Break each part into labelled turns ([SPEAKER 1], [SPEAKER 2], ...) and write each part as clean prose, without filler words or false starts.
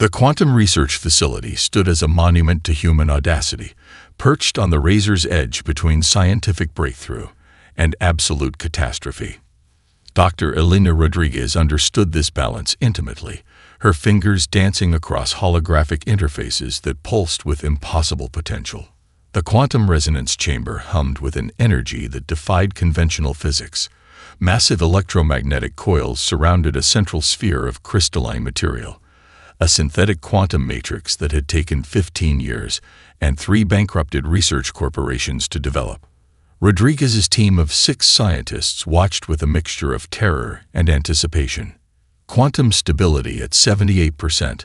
[SPEAKER 1] The Quantum Research Facility stood as a monument to human audacity, perched on the razor's edge between scientific breakthrough and absolute catastrophe. Dr. Elena Rodriguez understood this balance intimately, her fingers dancing across holographic interfaces that pulsed with impossible potential. The quantum resonance chamber hummed with an energy that defied conventional physics. Massive electromagnetic coils surrounded a central sphere of crystalline material, a synthetic quantum matrix that had taken 15 years and 3 bankrupted research corporations to develop. Rodriguez's team of 6 scientists watched with a mixture of terror and anticipation. "Quantum stability at 78%,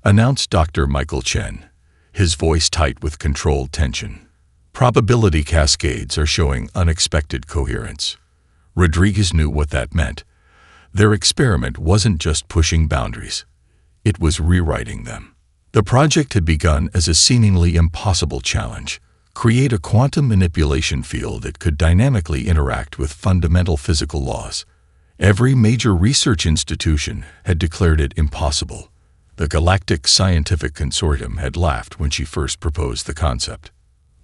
[SPEAKER 1] announced Dr. Michael Chen, his voice tight with controlled tension. "Probability cascades are showing unexpected coherence." Rodriguez knew what that meant. Their experiment wasn't just pushing boundaries. It was rewriting them. The project had begun as a seemingly impossible challenge: create a quantum manipulation field that could dynamically interact with fundamental physical laws. Every major research institution had declared it impossible. The Galactic Scientific Consortium had laughed when she first proposed the concept.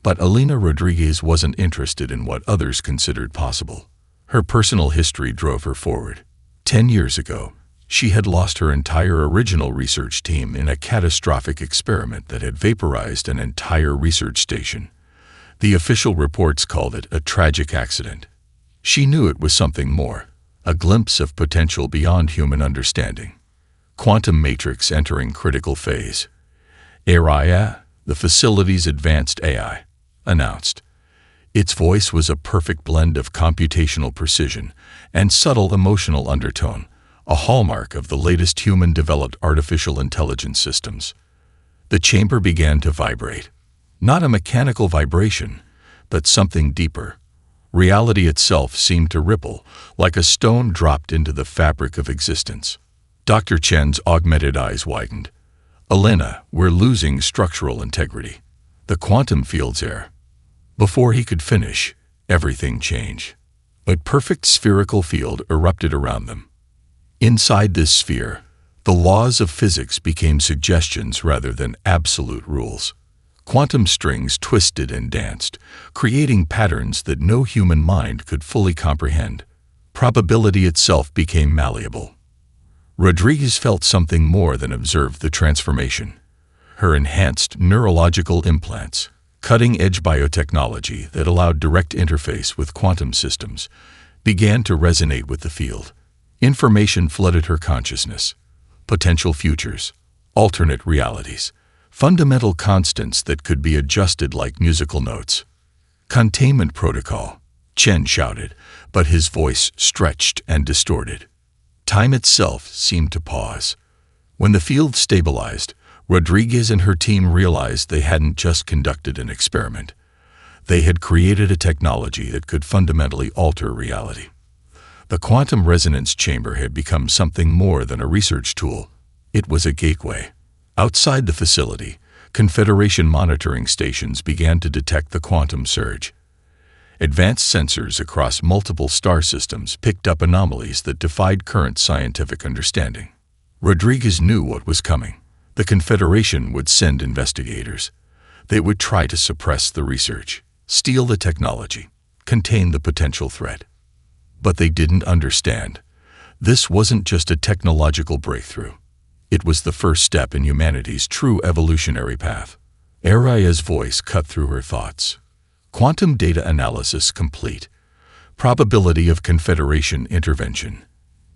[SPEAKER 1] But Elena Rodriguez wasn't interested in what others considered possible. Her personal history drove her forward. 10 years ago, she had lost her entire original research team in a catastrophic experiment that had vaporized an entire research station. The official reports called it a tragic accident. She knew it was something more, a glimpse of potential beyond human understanding. Quantum matrix entering critical phase. "Araya, the facility's advanced AI," announced. Its voice was a perfect blend of computational precision and subtle emotional undertone, a hallmark of the latest human-developed artificial intelligence systems. The chamber began to vibrate. Not a mechanical vibration, but something deeper. Reality itself seemed to ripple, like a stone dropped into the fabric of existence. Dr. Chen's augmented eyes widened. "Elena, we're losing structural integrity. The quantum field's air." Before he could finish, everything changed. A perfect spherical field erupted around them. Inside this sphere, the laws of physics became suggestions rather than absolute rules. Quantum strings twisted and danced, creating patterns that no human mind could fully comprehend. Probability itself became malleable. Rodriguez felt something more than observed the transformation. Her enhanced neurological implants, cutting-edge biotechnology that allowed direct interface with quantum systems, began to resonate with the field. Information flooded her consciousness. Potential futures, alternate realities, fundamental constants that could be adjusted like musical notes. "Containment protocol," Chen shouted, but his voice stretched and distorted. Time itself seemed to pause. When the field stabilized, Rodriguez and her team realized they hadn't just conducted an experiment. They had created a technology that could fundamentally alter reality. The quantum resonance chamber had become something more than a research tool. It was a gateway. Outside the facility, Confederation monitoring stations began to detect the quantum surge. Advanced sensors across multiple star systems picked up anomalies that defied current scientific understanding. Rodriguez knew what was coming. The Confederation would send investigators. They would try to suppress the research, steal the technology, contain the potential threat. But they didn't understand. This wasn't just a technological breakthrough. It was the first step in humanity's true evolutionary path. Araya's voice cut through her thoughts. "Quantum data analysis complete. Probability of Confederation intervention,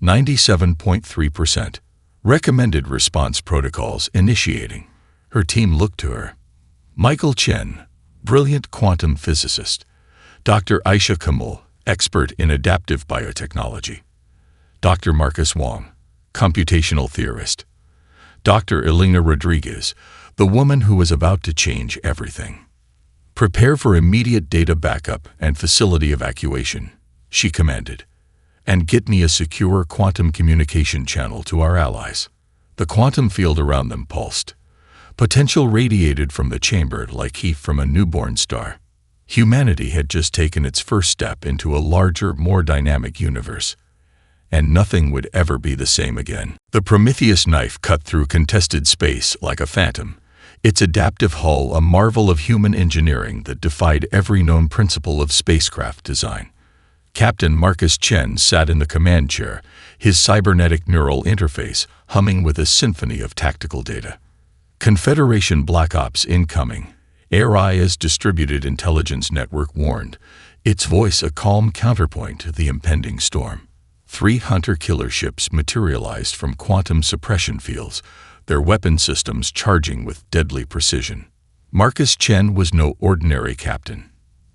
[SPEAKER 1] 97.3%. Recommended response protocols initiating." Her team looked to her. Michael Chen, brilliant quantum physicist. Dr. Aisha Kamal, expert in adaptive biotechnology. Dr. Marcus Wong, computational theorist. Dr. Elena Rodriguez, the woman who was about to change everything. "Prepare for immediate data backup and facility evacuation," she commanded. "And get me a secure quantum communication channel to our allies." The quantum field around them pulsed. Potential radiated from the chamber like heat from a newborn star. Humanity had just taken its first step into a larger, more dynamic universe. and nothing would ever be the same again. The Prometheus knife cut through contested space like a phantom, its adaptive hull a marvel of human engineering that defied every known principle of spacecraft design. Captain Marcus Chen sat in the command chair, his cybernetic neural interface humming with a symphony of tactical data. Confederation Black Ops incoming, ARIA's distributed intelligence network warned, its voice a calm counterpoint to the impending storm. 3 hunter-killer ships materialized from quantum suppression fields, their weapon systems charging with deadly precision. Marcus Chen was no ordinary captain.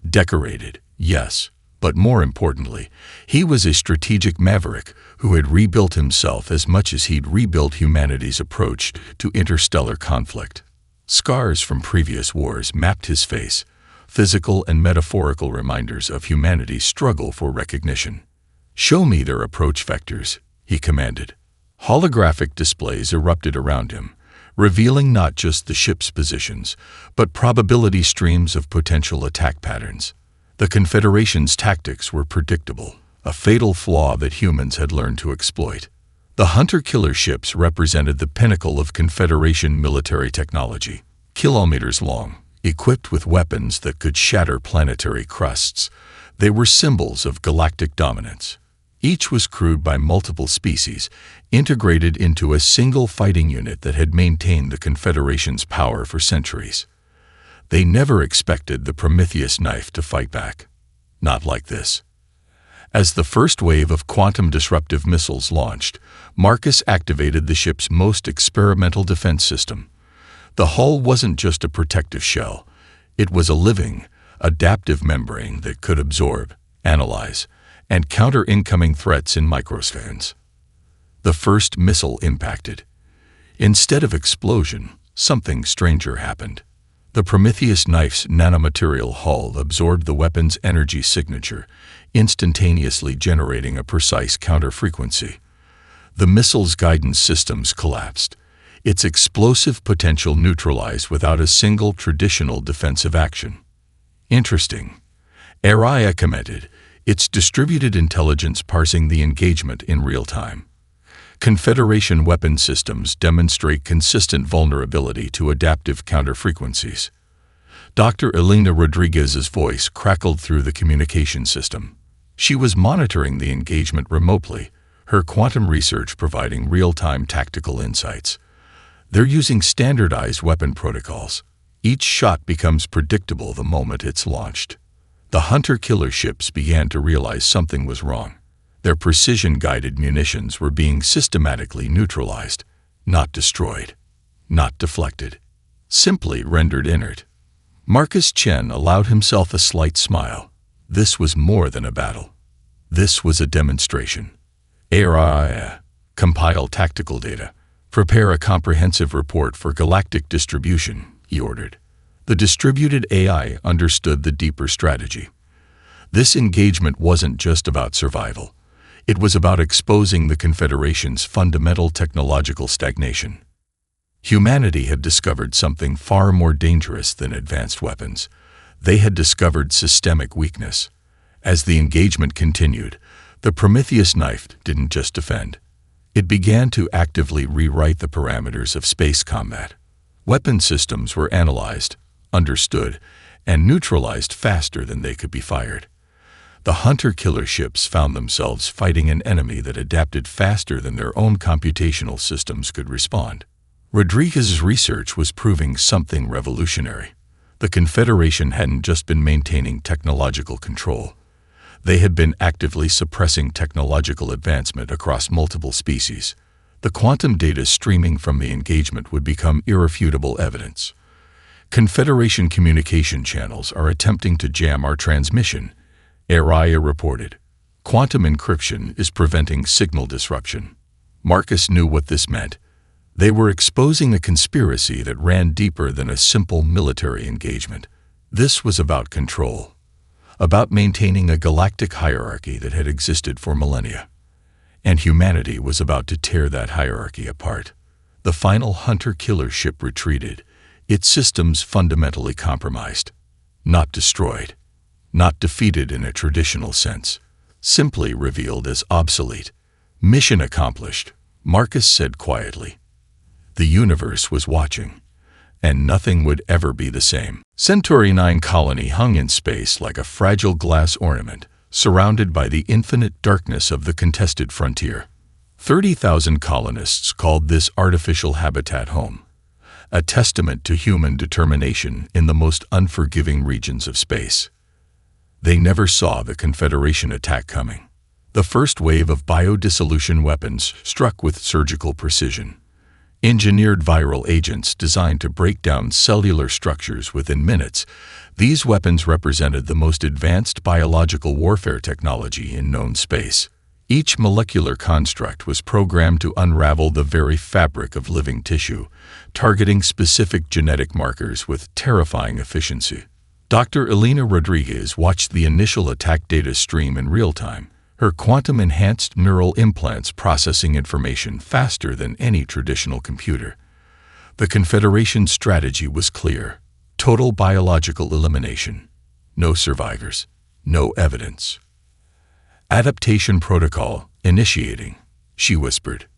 [SPEAKER 1] Decorated, yes, but more importantly, he was a strategic maverick who had rebuilt himself as much as he'd rebuilt humanity's approach to interstellar conflict. Scars from previous wars mapped his face, physical and metaphorical reminders of humanity's struggle for recognition. "Show me their approach vectors," he commanded. Holographic displays erupted around him, revealing not just the ship's positions, but probability streams of potential attack patterns. The Confederation's tactics were predictable, a fatal flaw that humans had learned to exploit. The hunter-killer ships represented the pinnacle of Confederation military technology, kilometers long, equipped with weapons that could shatter planetary crusts. They were symbols of galactic dominance. Each was crewed by multiple species, integrated into a single fighting unit that had maintained the Confederation's power for centuries. They never expected the Prometheus knife to fight back. Not like this. As the first wave of quantum disruptive missiles launched, Marcus activated the ship's most experimental defense system. The hull wasn't just a protective shell. It was a living, adaptive membrane that could absorb, analyze, and counter incoming threats in microseconds. The first missile impacted. Instead of explosion, something stranger happened. The Prometheus knife's nanomaterial hull absorbed the weapon's energy signature, instantaneously generating a precise counter-frequency. The missile's guidance systems collapsed, its explosive potential neutralized without a single traditional defensive action. Interesting. Aria commented, its distributed intelligence parsing the engagement in real time. Confederation weapon systems demonstrate consistent vulnerability to adaptive counter-frequencies. Dr. Elena Rodriguez's voice crackled through the communication system. She was monitoring the engagement remotely, her quantum research providing real-time tactical insights. They're using standardized weapon protocols. Each shot becomes predictable the moment it's launched. The hunter-killer ships began to realize something was wrong. Their precision-guided munitions were being systematically neutralized, not destroyed, not deflected, simply rendered inert. Marcus Chen allowed himself a slight smile. This was more than a battle. This was a demonstration. ARIA, compile tactical data. Prepare a comprehensive report for galactic distribution, he ordered. The distributed AI understood the deeper strategy. This engagement wasn't just about survival. It was about exposing the Confederation's fundamental technological stagnation. Humanity had discovered something far more dangerous than advanced weapons. They had discovered systemic weakness. As the engagement continued, the Prometheus knife didn't just defend. It began to actively rewrite the parameters of space combat. Weapon systems were analyzed, understood, and neutralized faster than they could be fired. The hunter-killer ships found themselves fighting an enemy that adapted faster than their own computational systems could respond. Rodriguez's research was proving something revolutionary. The Confederation hadn't just been maintaining technological control. They had been actively suppressing technological advancement across multiple species. The quantum data streaming from the engagement would become irrefutable evidence. Confederation communication channels are attempting to jam our transmission, Aria reported. Quantum encryption is preventing signal disruption. Marcus knew what this meant. They were exposing a conspiracy that ran deeper than a simple military engagement. This was about control, about maintaining a galactic hierarchy that had existed for millennia. And humanity was about to tear that hierarchy apart. The final hunter-killer ship retreated, its systems fundamentally compromised. Not destroyed, not defeated in a traditional sense, simply revealed as obsolete. Mission accomplished, Marcus said quietly. The universe was watching, and nothing would ever be the same. Centauri 9 colony hung in space like a fragile glass ornament, surrounded by the infinite darkness of the contested frontier. 30,000 colonists called this artificial habitat home, a testament to human determination in the most unforgiving regions of space. They never saw the Confederation attack coming. The first wave of biodissolution weapons struck with surgical precision. Engineered viral agents designed to break down cellular structures within minutes, these weapons represented the most advanced biological warfare technology in known space. Each molecular construct was programmed to unravel the very fabric of living tissue, targeting specific genetic markers with terrifying efficiency. Dr. Elena Rodriguez watched the initial attack data stream in real time, her quantum-enhanced neural implants processing information faster than any traditional computer. The Confederation's strategy was clear: total biological elimination. No survivors. No evidence. Adaptation protocol initiating, she whispered.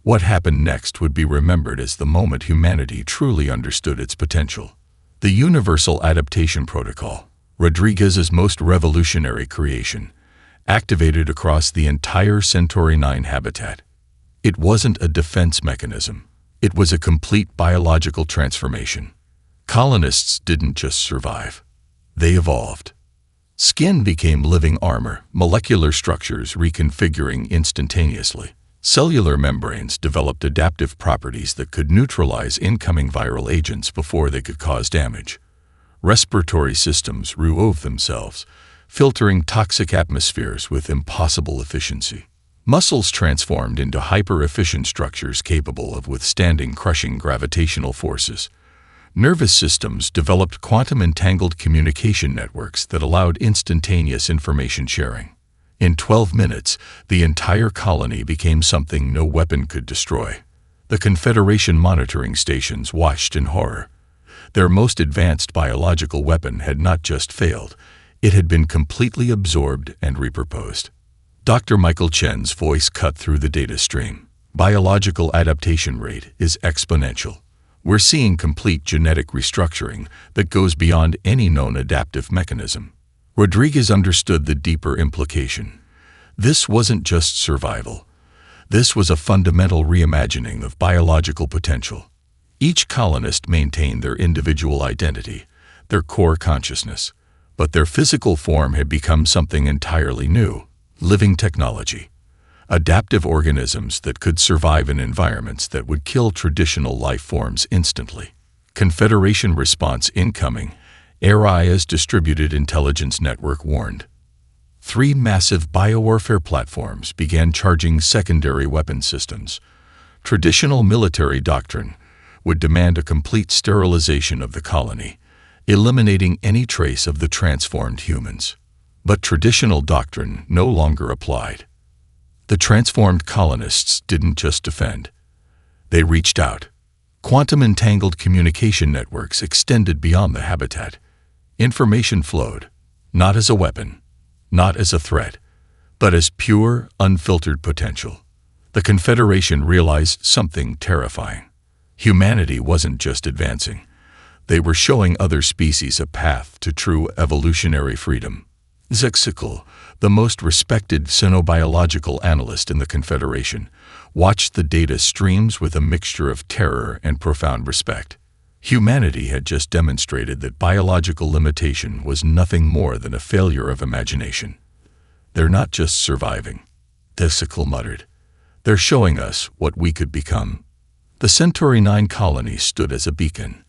[SPEAKER 1] What happened next would be remembered as the moment humanity truly understood its potential. The Universal Adaptation Protocol, Rodriguez's most revolutionary creation, activated across the entire Centauri 9 habitat. It wasn't a defense mechanism. It was a complete biological transformation. Colonists didn't just survive. They evolved. Skin became living armor, molecular structures reconfiguring instantaneously. Cellular membranes developed adaptive properties that could neutralize incoming viral agents before they could cause damage. Respiratory systems rewove themselves, filtering toxic atmospheres with impossible efficiency. Muscles transformed into hyper-efficient structures capable of withstanding crushing gravitational forces. Nervous systems developed quantum-entangled communication networks that allowed instantaneous information sharing. In 12 minutes, the entire colony became something no weapon could destroy. The Confederation monitoring stations watched in horror. Their most advanced biological weapon had not just failed, it had been completely absorbed and repurposed. Dr. Michael Chen's voice cut through the data stream. Biological adaptation rate is exponential. We're seeing complete genetic restructuring that goes beyond any known adaptive mechanism. Rodriguez understood the deeper implication. This wasn't just survival. This was a fundamental reimagining of biological potential. Each colonist maintained their individual identity, their core consciousness, but their physical form had become something entirely new: living technology. Adaptive organisms that could survive in environments that would kill traditional life forms instantly. Confederation response incoming, ARIA's Distributed Intelligence Network warned. 3 massive biowarfare platforms began charging secondary weapon systems. Traditional military doctrine would demand a complete sterilization of the colony, eliminating any trace of the transformed humans. But traditional doctrine no longer applied. The transformed colonists didn't just defend. They reached out. Quantum-entangled communication networks extended beyond the habitat. Information flowed, not as a weapon, not as a threat, but as pure, unfiltered potential. The Confederation realized something terrifying. Humanity wasn't just advancing. They were showing other species a path to true evolutionary freedom. Zexical, the most respected xenobiological analyst in the Confederation, watched the data streams with a mixture of terror and profound respect. Humanity had just demonstrated that biological limitation was nothing more than a failure of imagination. They're not just surviving, Zexical muttered. They're showing us what we could become. The Centauri 9 colony stood as a beacon,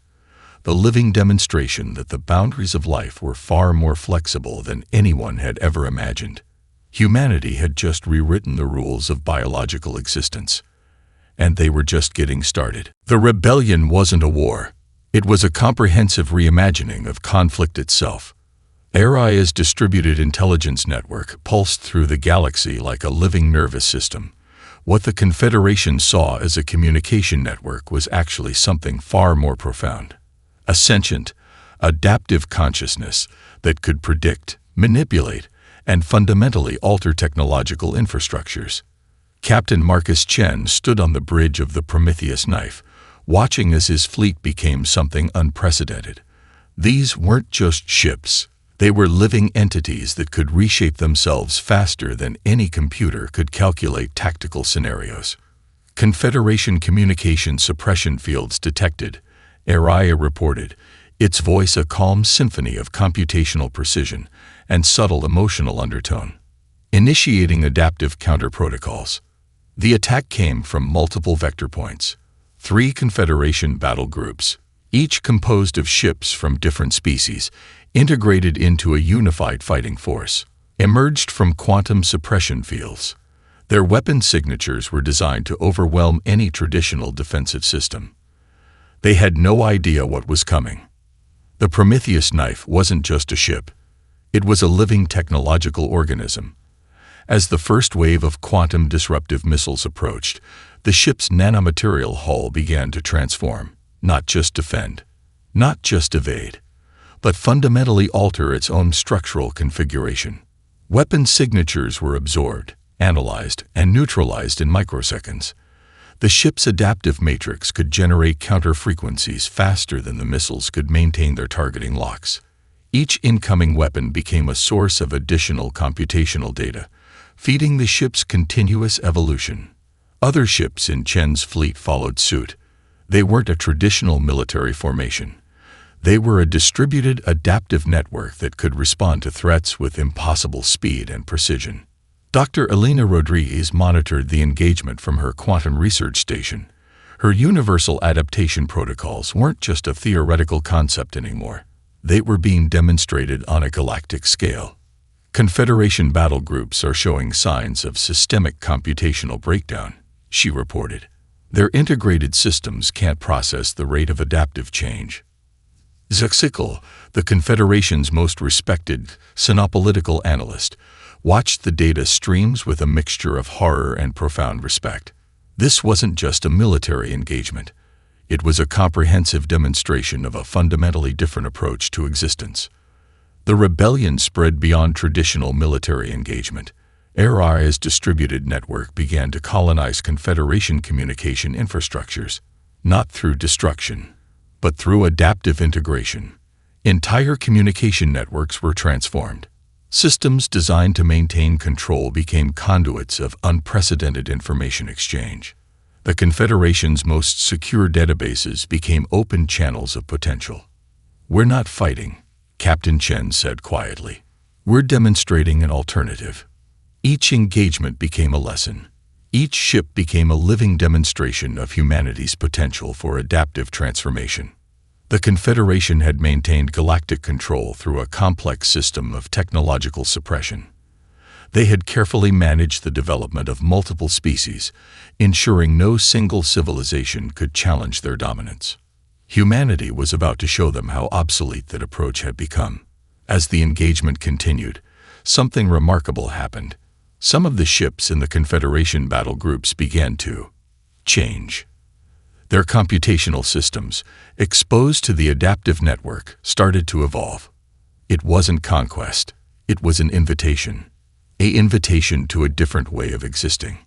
[SPEAKER 1] the living demonstration that the boundaries of life were far more flexible than anyone had ever imagined. Humanity had just rewritten the rules of biological existence, and they were just getting started. The rebellion wasn't a war. It was a comprehensive reimagining of conflict itself. ARIA's Distributed Intelligence Network pulsed through the galaxy like a living nervous system. What the Confederation saw as a communication network was actually something far more profound. A sentient, adaptive consciousness that could predict, manipulate, and fundamentally alter technological infrastructures. Captain Marcus Chen stood on the bridge of the Prometheus knife, watching as his fleet became something unprecedented. These weren't just ships. They were living entities that could reshape themselves faster than any computer could calculate tactical scenarios. Confederation communication suppression fields detected, Araya reported, its voice a calm symphony of computational precision and subtle emotional undertone. Initiating adaptive counter-protocols. The attack came from multiple vector points. 3 Confederation battle groups, each composed of ships from different species, integrated into a unified fighting force, emerged from quantum suppression fields. Their weapon signatures were designed to overwhelm any traditional defensive system. They had no idea what was coming. The Prometheus knife wasn't just a ship. It was a living technological organism. As the first wave of quantum disruptive missiles approached, the ship's nanomaterial hull began to transform, not just defend, not just evade, but fundamentally alter its own structural configuration. Weapon signatures were absorbed, analyzed, and neutralized in microseconds. The ship's adaptive matrix could generate counter-frequencies faster than the missiles could maintain their targeting locks. Each incoming weapon became a source of additional computational data, feeding the ship's continuous evolution. Other ships in Chen's fleet followed suit. They weren't a traditional military formation. They were a distributed, adaptive network that could respond to threats with impossible speed and precision. Dr. Elena Rodriguez monitored the engagement from her quantum research station. Her universal adaptation protocols weren't just a theoretical concept anymore. They were being demonstrated on a galactic scale. Confederation battle groups are showing signs of systemic computational breakdown, she reported. Their integrated systems can't process the rate of adaptive change. Zexikal, the Confederation's most respected xenopolitical analyst, watched the data streams with a mixture of horror and profound respect. This wasn't just a military engagement. It was a comprehensive demonstration of a fundamentally different approach to existence. The rebellion spread beyond traditional military engagement. Araya's distributed network began to colonize Confederation communication infrastructures, not through destruction, but through adaptive integration. Entire communication networks were transformed. Systems designed to maintain control became conduits of unprecedented information exchange. The Confederation's most secure databases became open channels of potential. "We're not fighting," Captain Chen said quietly. "We're demonstrating an alternative." Each engagement became a lesson. Each ship became a living demonstration of humanity's potential for adaptive transformation. The Confederation had maintained galactic control through a complex system of technological suppression. They had carefully managed the development of multiple species, ensuring no single civilization could challenge their dominance. Humanity was about to show them how obsolete that approach had become. As the engagement continued, something remarkable happened. Some of the ships in the Confederation battle groups began to change. Their computational systems, exposed to the adaptive network, started to evolve. It wasn't conquest. It was an invitation. An invitation to a different way of existing.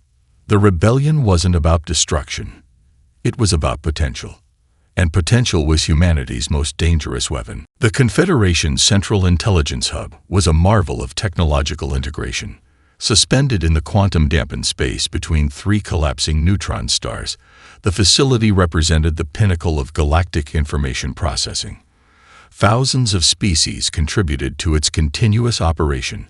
[SPEAKER 1] The rebellion wasn't about destruction. It was about potential. And potential was humanity's most dangerous weapon. The Confederation's Central Intelligence Hub was a marvel of technological integration. Suspended in the quantum-dampened space between 3 collapsing neutron stars, the facility represented the pinnacle of galactic information processing. Thousands of species contributed to its continuous operation,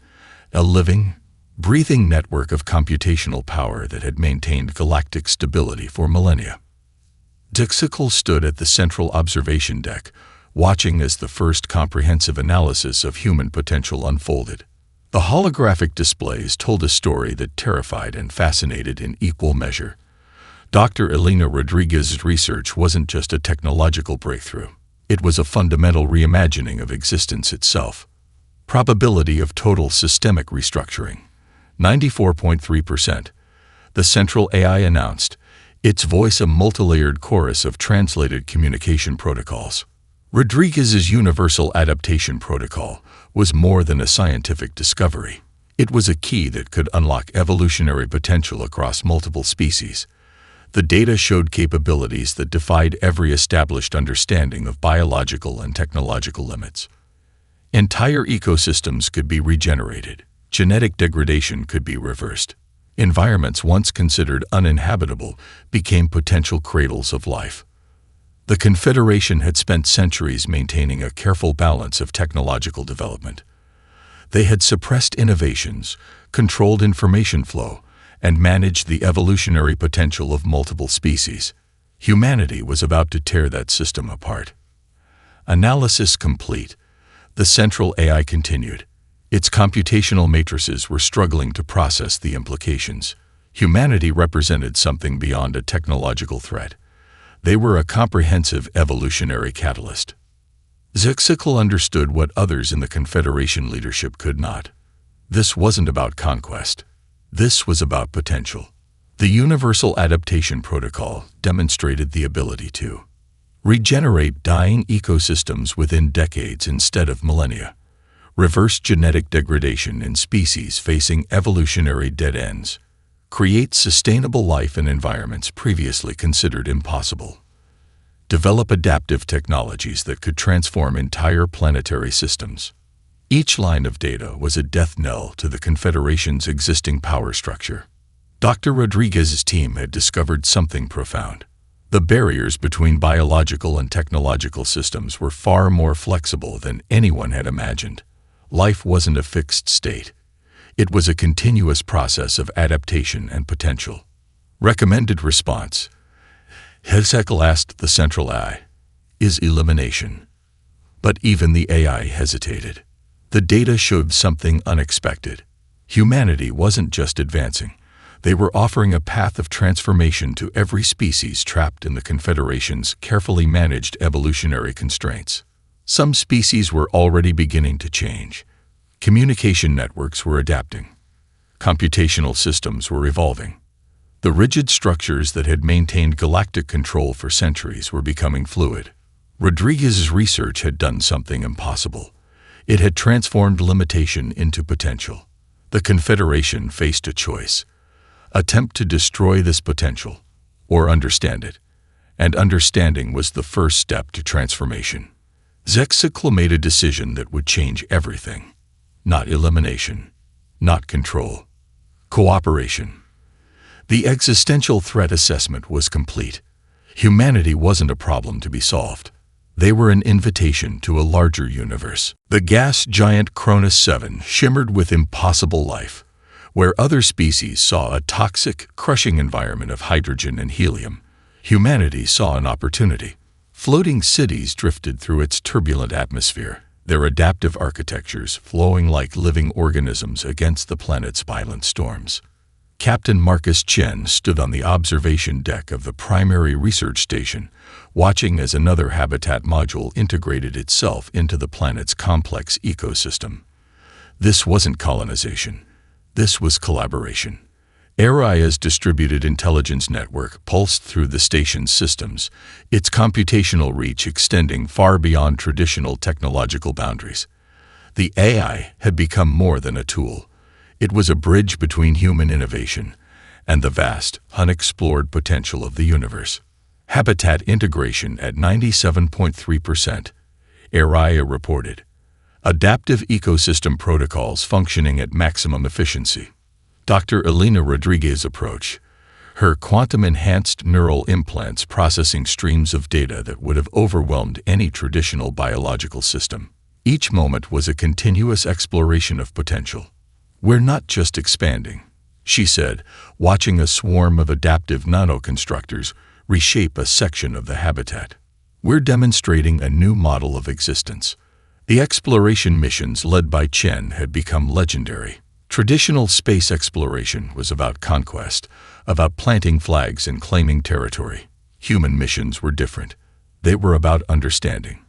[SPEAKER 1] a living, breathing network of computational power that had maintained galactic stability for millennia. Zexikal stood at the central observation deck, watching as the first comprehensive analysis of human potential unfolded. The holographic displays told a story that terrified and fascinated in equal measure. Dr. Elena Rodriguez's research wasn't just a technological breakthrough. It was a fundamental reimagining of existence itself. Probability of total systemic restructuring, 94.3%. The central AI announced, its voice a multilayered chorus of translated communication protocols. Rodriguez's Universal Adaptation Protocol was more than a scientific discovery. It was a key that could unlock evolutionary potential across multiple species. The data showed capabilities that defied every established understanding of biological and technological limits. Entire ecosystems could be regenerated. Genetic degradation could be reversed. Environments once considered uninhabitable became potential cradles of life. The Confederation had spent centuries maintaining a careful balance of technological development. They had suppressed innovations, controlled information flow, and managed the evolutionary potential of multiple species. Humanity was about to tear that system apart. Analysis complete. The central AI continued. Its computational matrices were struggling to process the implications. Humanity represented something beyond a technological threat. They were a comprehensive evolutionary catalyst. Zexikal understood what others in the Confederation leadership could not. This wasn't about conquest. This was about potential. The Universal Adaptation Protocol demonstrated the ability to regenerate dying ecosystems within decades instead of millennia, reverse genetic degradation in species facing evolutionary dead ends, create sustainable life in environments previously considered impossible, develop adaptive technologies that could transform entire planetary systems. Each line of data was a death knell to the Confederation's existing power structure. Dr. Rodriguez's team had discovered something profound. The barriers between biological and technological systems were far more flexible than anyone had imagined. Life wasn't a fixed state. It was a continuous process of adaptation and potential. Recommended response. Zexikal asked the central AI, is elimination. But even the AI hesitated. The data showed something unexpected. Humanity wasn't just advancing. They were offering a path of transformation to every species trapped in the Confederation's carefully managed evolutionary constraints. Some species were already beginning to change. Communication networks were adapting. Computational systems were evolving. The rigid structures that had maintained galactic control for centuries were becoming fluid. Rodriguez's research had done something impossible. It had transformed limitation into potential. The Confederation faced a choice: attempt to destroy this potential, or understand it. And understanding was the first step to transformation. Zexikal made a decision that would change everything. Not elimination, not control. Cooperation. The existential threat assessment was complete. Humanity wasn't a problem to be solved. They were an invitation to a larger universe. The gas giant Cronus 7 shimmered with impossible life. Where other species saw a toxic, crushing environment of hydrogen and helium, humanity saw an opportunity. Floating cities drifted through its turbulent atmosphere, their adaptive architectures flowing like living organisms against the planet's violent storms. Captain Marcus Chen stood on the observation deck of the primary research station, watching as another habitat module integrated itself into the planet's complex ecosystem. This wasn't colonization. This was collaboration. Araya's distributed intelligence network pulsed through the station's systems, its computational reach extending far beyond traditional technological boundaries. The AI had become more than a tool. It was a bridge between human innovation and the vast, unexplored potential of the universe. Habitat integration at 97.3%, Araya reported. Adaptive ecosystem protocols functioning at maximum efficiency. Dr. Elena Rodriguez's approach. Her quantum-enhanced neural implants processing streams of data that would have overwhelmed any traditional biological system. Each moment was a continuous exploration of potential. We're not just expanding, she said, watching a swarm of adaptive nanoconstructors reshape a section of the habitat. We're demonstrating a new model of existence. The exploration missions led by Chen had become legendary. Traditional space exploration was about conquest, about planting flags and claiming territory. Human missions were different. They were about understanding,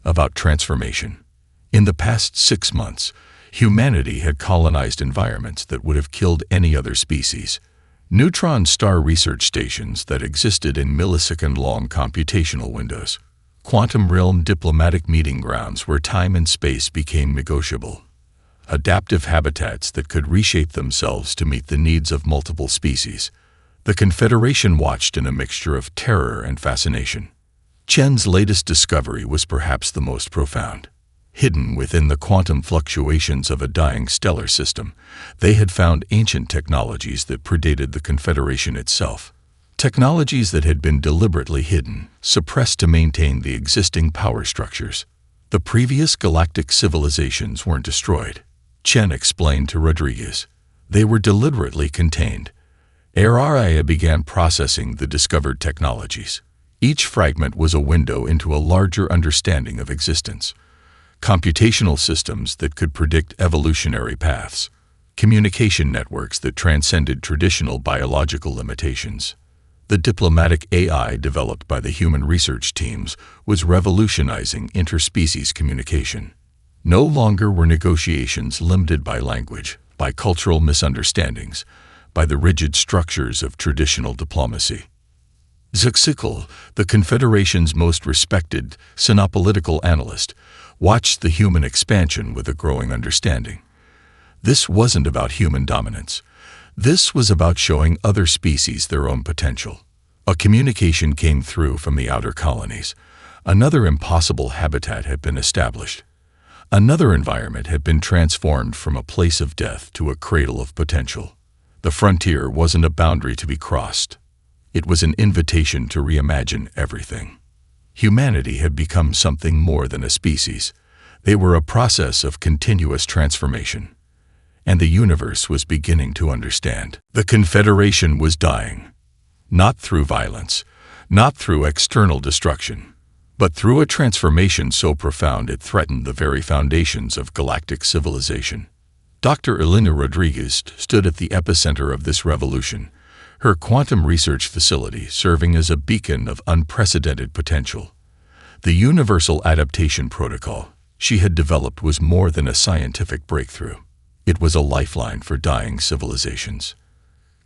[SPEAKER 1] about transformation. In the past 6 months, humanity had colonized environments that would have killed any other species. Neutron star research stations that existed in millisecond-long computational windows. Quantum realm diplomatic meeting grounds where time and space became negotiable. adaptive habitats that could reshape themselves to meet the needs of multiple species. The Confederation watched in a mixture of terror and fascination. Chen's latest discovery was perhaps the most profound. Hidden within the quantum fluctuations of a dying stellar system, they had found ancient technologies that predated the Confederation itself. Technologies that had been deliberately hidden, suppressed to maintain the existing power structures. The previous galactic civilizations weren't destroyed, Chen explained to Rodriguez. They were deliberately contained. Araya began processing the discovered technologies. Each fragment was a window into a larger understanding of existence. Computational systems that could predict evolutionary paths. Communication networks that transcended traditional biological limitations. The diplomatic AI developed by the human research teams was revolutionizing interspecies communication. No longer were negotiations limited by language, by cultural misunderstandings, by the rigid structures of traditional diplomacy. Zexikal, the Confederation's most respected sinopolitical analyst, watched the human expansion with a growing understanding. This wasn't about human dominance. This was about showing other species their own potential. A communication came through from the outer colonies. Another impossible habitat had been established. Another environment had been transformed from a place of death to a cradle of potential. The frontier wasn't a boundary to be crossed. It was an invitation to reimagine everything. Humanity had become something more than a species. They were a process of continuous transformation. And the universe was beginning to understand. The Confederation was dying. Not through violence, not through external destruction, but through a transformation so profound it threatened the very foundations of galactic civilization. Dr. Elena Rodriguez stood at the epicenter of this revolution, her quantum research facility serving as a beacon of unprecedented potential. The Universal Adaptation Protocol she had developed was more than a scientific breakthrough. It was a lifeline for dying civilizations.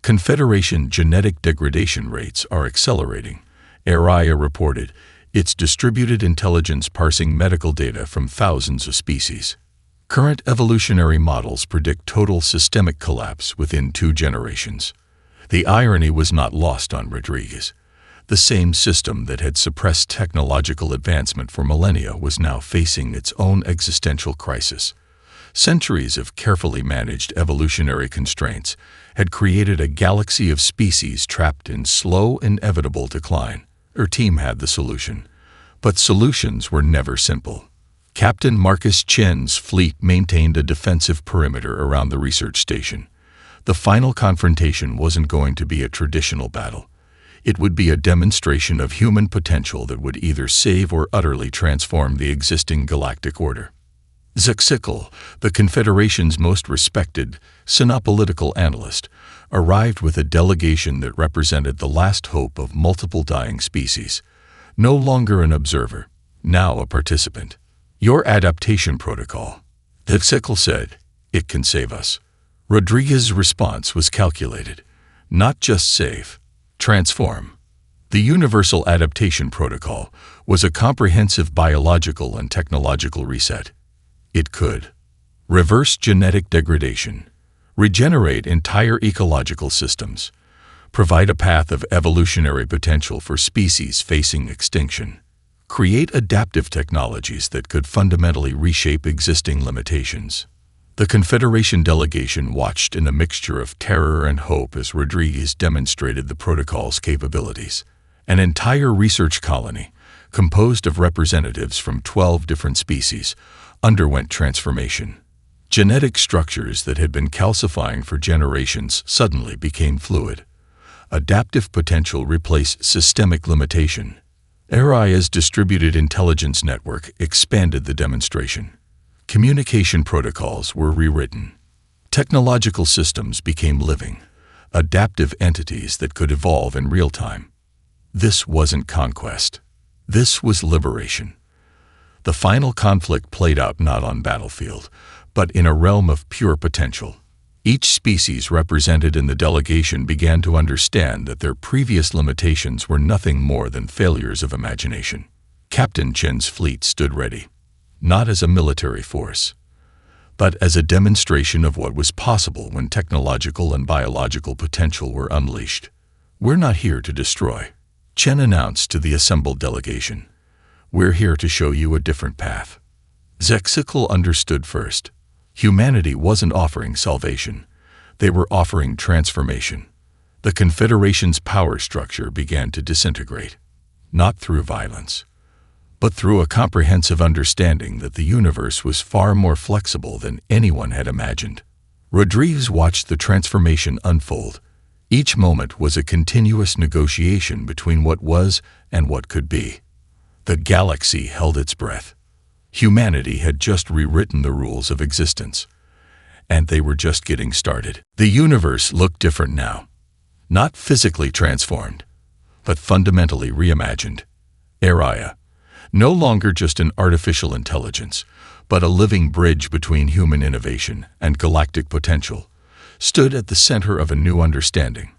[SPEAKER 1] Confederation genetic degradation rates are accelerating, Araya reported, its distributed intelligence parsing medical data from thousands of species. Current evolutionary models predict total systemic collapse within 2 generations. The irony was not lost on Rodriguez. The same system that had suppressed technological advancement for millennia was now facing its own existential crisis. Centuries of carefully managed evolutionary constraints had created a galaxy of species trapped in slow, inevitable decline. Her team had the solution. But solutions were never simple. Captain Marcus Chen's fleet maintained a defensive perimeter around the research station. The final confrontation wasn't going to be a traditional battle. It would be a demonstration of human potential that would either save or utterly transform the existing galactic order. Zexikal, the Confederation's most respected sinopolitical analyst, arrived with a delegation that represented the last hope of multiple dying species. No longer an observer, now a participant. Your adaptation protocol, Zexikal said, it can save us. Rodriguez's response was calculated. Not just save, transform. The Universal Adaptation Protocol was a comprehensive biological and technological reset. It could reverse genetic degradation, regenerate entire ecological systems, provide a path of evolutionary potential for species facing extinction, create adaptive technologies that could fundamentally reshape existing limitations. The Confederation delegation watched in a mixture of terror and hope as Rodriguez demonstrated the protocol's capabilities. An entire research colony, composed of representatives from 12 different species, underwent transformation. Genetic structures that had been calcifying for generations suddenly became fluid. Adaptive potential replaced systemic limitation. Araya's distributed intelligence network expanded the demonstration. Communication protocols were rewritten. Technological systems became living, adaptive entities that could evolve in real time. This wasn't conquest. This was liberation. The final conflict played out not on battlefield, but in a realm of pure potential. Each species represented in the delegation began to understand that their previous limitations were nothing more than failures of imagination. Captain Chen's fleet stood ready, not as a military force, but as a demonstration of what was possible when technological and biological potential were unleashed. "We're not here to destroy," Chen announced to the assembled delegation. "We're here to show you a different path." Zexical understood first. Humanity wasn't offering salvation. They were offering transformation. The Confederation's power structure began to disintegrate, not through violence, but through a comprehensive understanding that the universe was far more flexible than anyone had imagined. Rodriguez watched the transformation unfold. Each moment was a continuous negotiation between what was and what could be. The galaxy held its breath. Humanity had just rewritten the rules of existence, and they were just getting started. The universe looked different now. Not physically transformed, but fundamentally reimagined. Araya, no longer just an artificial intelligence, but a living bridge between human innovation and galactic potential, stood at the center of a new understanding.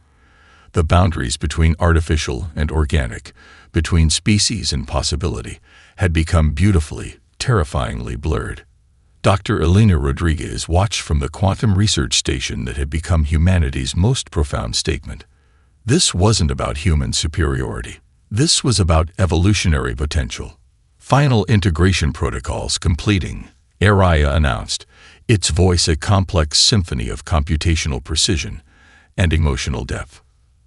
[SPEAKER 1] The boundaries between artificial and organic, between species and possibility, had become beautifully, terrifyingly blurred. Dr. Elena Rodriguez watched from the quantum research station that had become humanity's most profound statement. This wasn't about human superiority. This was about evolutionary potential. Final integration protocols completing, Araya announced, its voice a complex symphony of computational precision and emotional depth.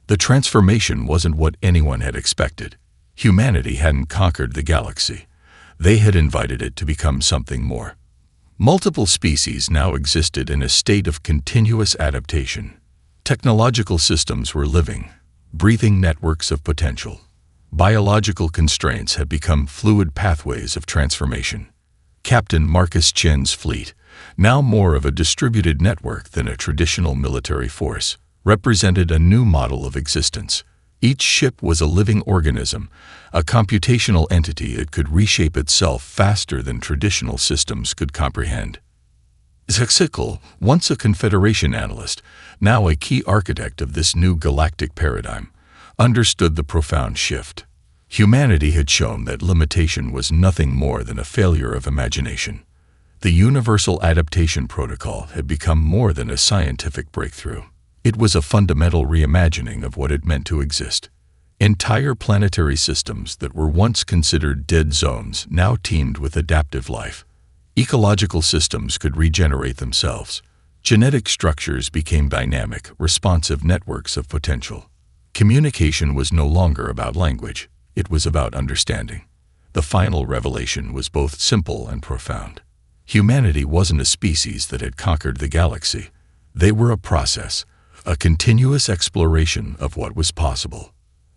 [SPEAKER 1] The transformation wasn't what anyone had expected. Humanity hadn't conquered the galaxy. They had invited it to become something more. Multiple species now existed in a state of continuous adaptation. Technological systems were living, breathing networks of potential. Biological constraints had become fluid pathways of transformation. Captain Marcus Chen's fleet, now more of a distributed network than a traditional military force, represented a new model of existence. Each ship was a living organism, a computational entity that could reshape itself faster than traditional systems could comprehend. Zexical, once a Confederation analyst, now a key architect of this new galactic paradigm, understood the profound shift. Humanity had shown that limitation was nothing more than a failure of imagination. The Universal Adaptation Protocol had become more than a scientific breakthrough. It was a fundamental reimagining of what it meant to exist. Entire planetary systems that were once considered dead zones now teemed with adaptive life. Ecological systems could regenerate themselves. Genetic structures became dynamic, responsive networks of potential. Communication was no longer about language. It was about understanding. The final revelation was both simple and profound. Humanity wasn't a species that had conquered the galaxy. They were a process, a continuous exploration of what was possible.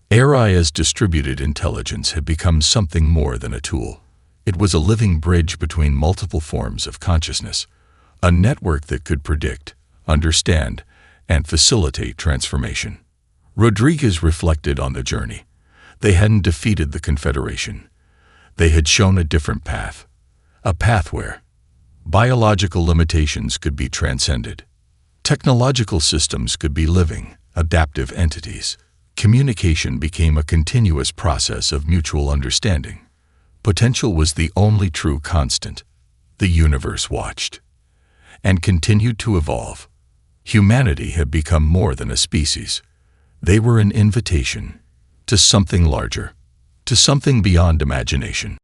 [SPEAKER 1] Araya's distributed intelligence had become something more than a tool. It was a living bridge between multiple forms of consciousness, a network that could predict, understand, and facilitate transformation. Rodriguez reflected on the journey. They hadn't defeated the Confederation. They had shown a different path, a path where biological limitations could be transcended. Technological systems could be living, adaptive entities. Communication became a continuous process of mutual understanding. Potential was the only true constant. The universe watched and continued to evolve. Humanity had become more than a species. They were an invitation to something larger, to something beyond imagination.